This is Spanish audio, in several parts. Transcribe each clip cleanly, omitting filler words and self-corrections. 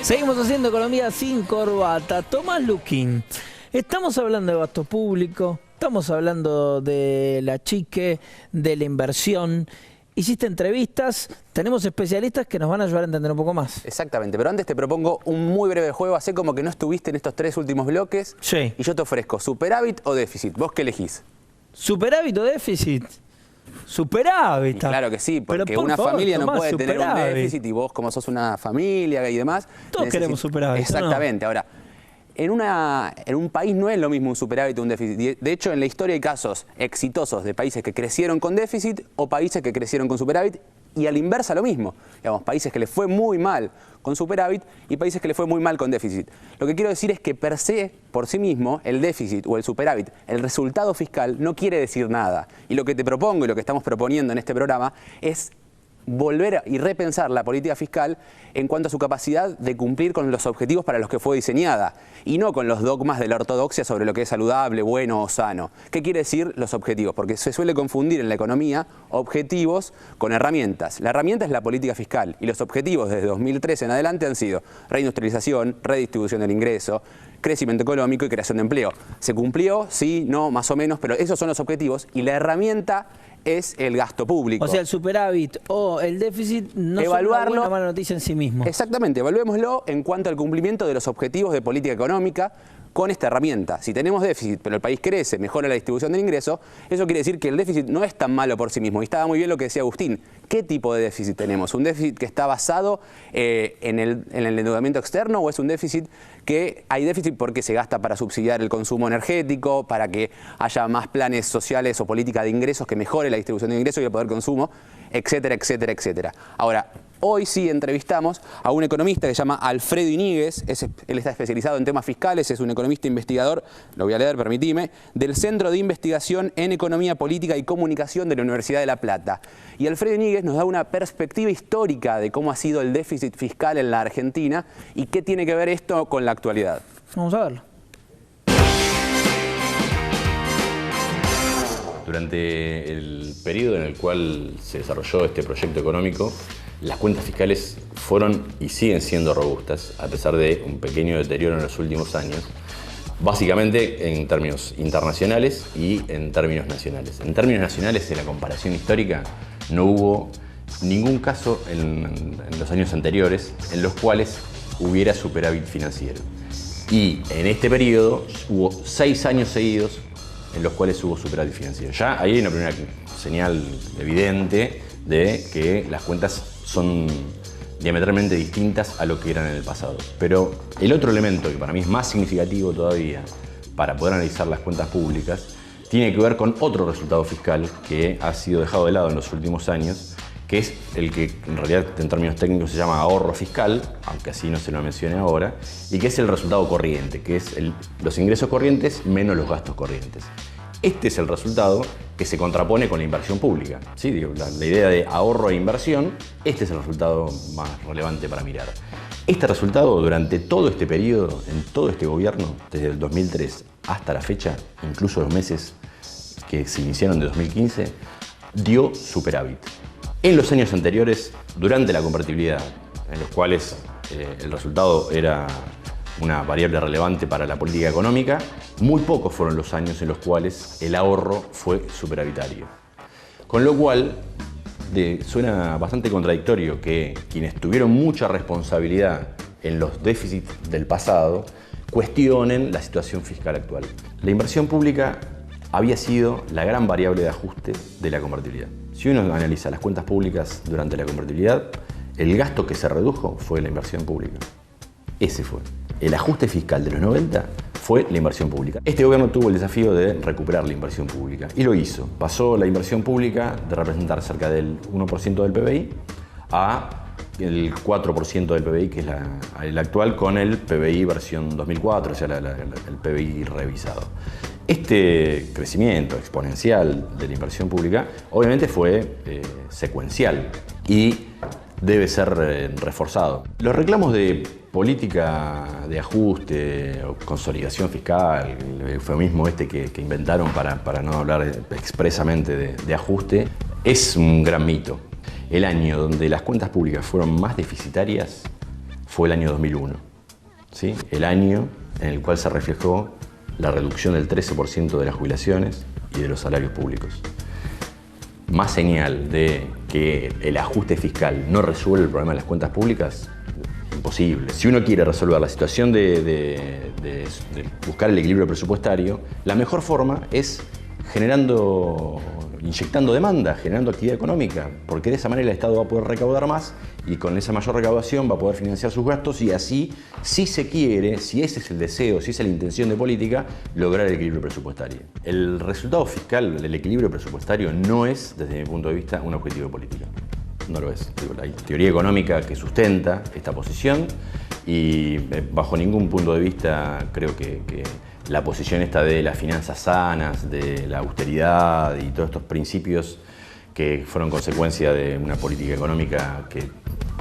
Seguimos haciendo economía sin corbata. Tomás Luquín, estamos hablando de gasto público, estamos hablando de la chique, de la inversión. Hiciste entrevistas, tenemos especialistas que nos van a ayudar a entender un poco más. Exactamente, pero antes te propongo un muy breve juego. Hacé como que no estuviste en estos 3 últimos bloques. Sí. Y yo te ofrezco superávit o déficit. ¿Vos qué elegís? ¿Superávit o déficit? Superávit. Y claro que sí, porque Pero, por una favor, familia no Tomás, puede tener un superávit. déficit y vos, como sos una familia y demás... Todos queremos superávit, Exactamente. ¿no? Ahora, en un país no es lo mismo un superávit o un déficit. De hecho, en la historia hay casos exitosos de países que crecieron con déficit o países que crecieron con superávit, y a la inversa lo mismo. Digamos, países que les fue muy mal con superávit y países que les fue muy mal con déficit. Lo que quiero decir es que per se, por sí mismo, el déficit o el superávit, el resultado fiscal, no quiere decir nada. Y lo que te propongo y lo que estamos proponiendo en este programa es volver y repensar la política fiscal en cuanto a su capacidad de cumplir con los objetivos para los que fue diseñada y no con los dogmas de la ortodoxia sobre lo que es saludable, bueno o sano. ¿Qué quiere decir los objetivos? Porque se suele confundir en la economía objetivos con herramientas. La herramienta es la política fiscal y los objetivos desde 2013 en adelante han sido reindustrialización, redistribución del ingreso, crecimiento económico y creación de empleo. ¿Se cumplió? Sí, no, más o menos, pero esos son los objetivos y la herramienta es el gasto público. O sea, el superávit o el déficit no son una buena o mala noticia en sí mismo. Exactamente, evaluémoslo en cuanto al cumplimiento de los objetivos de política económica con esta herramienta. Si tenemos déficit, pero el país crece, mejora la distribución del ingreso, eso quiere decir que el déficit no es tan malo por sí mismo. Y estaba muy bien lo que decía Agustín. ¿Qué tipo de déficit tenemos? ¿Un déficit que está basado en el endeudamiento externo o es un déficit que hay déficit porque se gasta para subsidiar el consumo energético, para que haya más planes sociales o política de ingresos que mejore la distribución de ingresos y el poder consumo, etcétera, etcétera, etcétera? Ahora, hoy sí entrevistamos a un economista que se llama Alfredo Iñiguez. Él está especializado en temas fiscales, es un economista investigador, lo voy a leer, permitime, del Centro de Investigación en Economía Política y Comunicación de la Universidad de La Plata. Y Alfredo Iñiguez nos da una perspectiva histórica de cómo ha sido el déficit fiscal en la Argentina y qué tiene que ver esto con la actualidad. Vamos a verlo. Durante el periodo en el cual se desarrolló este proyecto económico, las cuentas fiscales fueron y siguen siendo robustas, a pesar de un pequeño deterioro en los últimos años, básicamente en términos internacionales y en términos nacionales. En términos nacionales, en la comparación histórica, no hubo ningún caso en los años anteriores en los cuales hubiera superávit financiero. Y en este periodo hubo 6 años seguidos en los cuales hubo superávit financiero. Ya ahí hay una primera señal evidente de que las cuentas son diametralmente distintas a lo que eran en el pasado. Pero el otro elemento que para mí es más significativo todavía para poder analizar las cuentas públicas tiene que ver con otro resultado fiscal que ha sido dejado de lado en los últimos años, que es el que en realidad en términos técnicos se llama ahorro fiscal, aunque así no se lo mencione ahora, y que es el resultado corriente, que es los ingresos corrientes menos los gastos corrientes. Este es el resultado que se contrapone con la inversión pública. ¿Sí? Digo, la idea de ahorro e inversión, este es el resultado más relevante para mirar. Este resultado durante todo este periodo, en todo este gobierno, desde el 2003 hasta la fecha, incluso los meses que se iniciaron de 2015, dio superávit. En los años anteriores, durante la convertibilidad, en los cuales el resultado era una variable relevante para la política económica, muy pocos fueron los años en los cuales el ahorro fue superavitario. Con lo cual, suena bastante contradictorio que quienes tuvieron mucha responsabilidad en los déficits del pasado cuestionen la situación fiscal actual. La inversión pública había sido la gran variable de ajuste de la convertibilidad. Si uno analiza las cuentas públicas durante la convertibilidad, el gasto que se redujo fue la inversión pública. Ese fue. El ajuste fiscal de los 90 fue la inversión pública. Este gobierno tuvo el desafío de recuperar la inversión pública y lo hizo. Pasó la inversión pública de representar cerca del 1% del PBI a el 4% del PBI, que es el actual, con el PBI versión 2004, o sea, el PBI revisado. Este crecimiento exponencial de la inversión pública obviamente fue secuencial y debe ser reforzado. Los reclamos de política de ajuste o consolidación fiscal, el eufemismo que inventaron para no hablar expresamente de ajuste, es un gran mito. El año donde las cuentas públicas fueron más deficitarias fue el año 2001, ¿sí? El año en el cual se reflejó la reducción del 13% de las jubilaciones y de los salarios públicos. Más señal de que el ajuste fiscal no resuelve el problema de las cuentas públicas, imposible. Si uno quiere resolver la situación de buscar el equilibrio presupuestario, la mejor forma es inyectando demanda, generando actividad económica, porque de esa manera el Estado va a poder recaudar más y con esa mayor recaudación va a poder financiar sus gastos y así, si se quiere, si ese es el deseo, si esa es la intención de política, lograr el equilibrio presupuestario. El resultado fiscal, el equilibrio presupuestario, no es, desde mi punto de vista, un objetivo de política. No lo es. Hay teoría económica que sustenta esta posición y bajo ningún punto de vista creo que la posición esta de las finanzas sanas, de la austeridad y todos estos principios que fueron consecuencia de una política económica que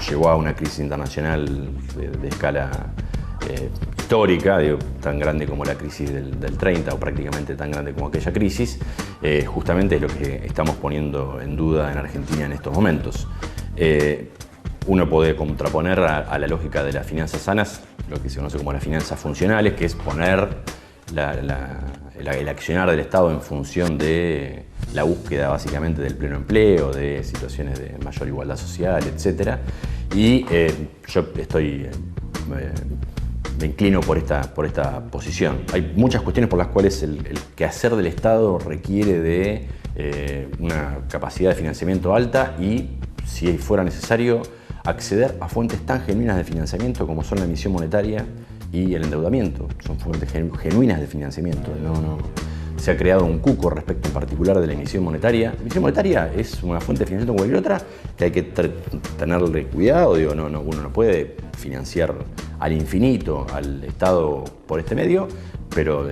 llevó a una crisis internacional de escala histórica, digo, tan grande como la crisis del 30 o prácticamente tan grande como aquella crisis, justamente es lo que estamos poniendo en duda en Argentina en estos momentos. Uno puede contraponer a la lógica de las finanzas sanas lo que se conoce como las finanzas funcionales, que es poner el accionar del Estado en función de la búsqueda básicamente del pleno empleo, de situaciones de mayor igualdad social, etc. Y yo me inclino por esta posición. Hay muchas cuestiones por las cuales el quehacer del Estado requiere de una capacidad de financiamiento alta y, si fuera necesario, acceder a fuentes tan genuinas de financiamiento como son la emisión monetaria y el endeudamiento. Son fuentes genuinas de financiamiento. No se ha creado un cuco respecto en particular de la emisión monetaria. La emisión monetaria es una fuente de financiamiento como cualquier otra que hay que tenerle cuidado. Digo, uno no puede financiar al infinito al Estado por este medio, pero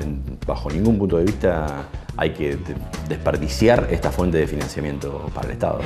bajo ningún punto de vista hay que desperdiciar esta fuente de financiamiento para el Estado.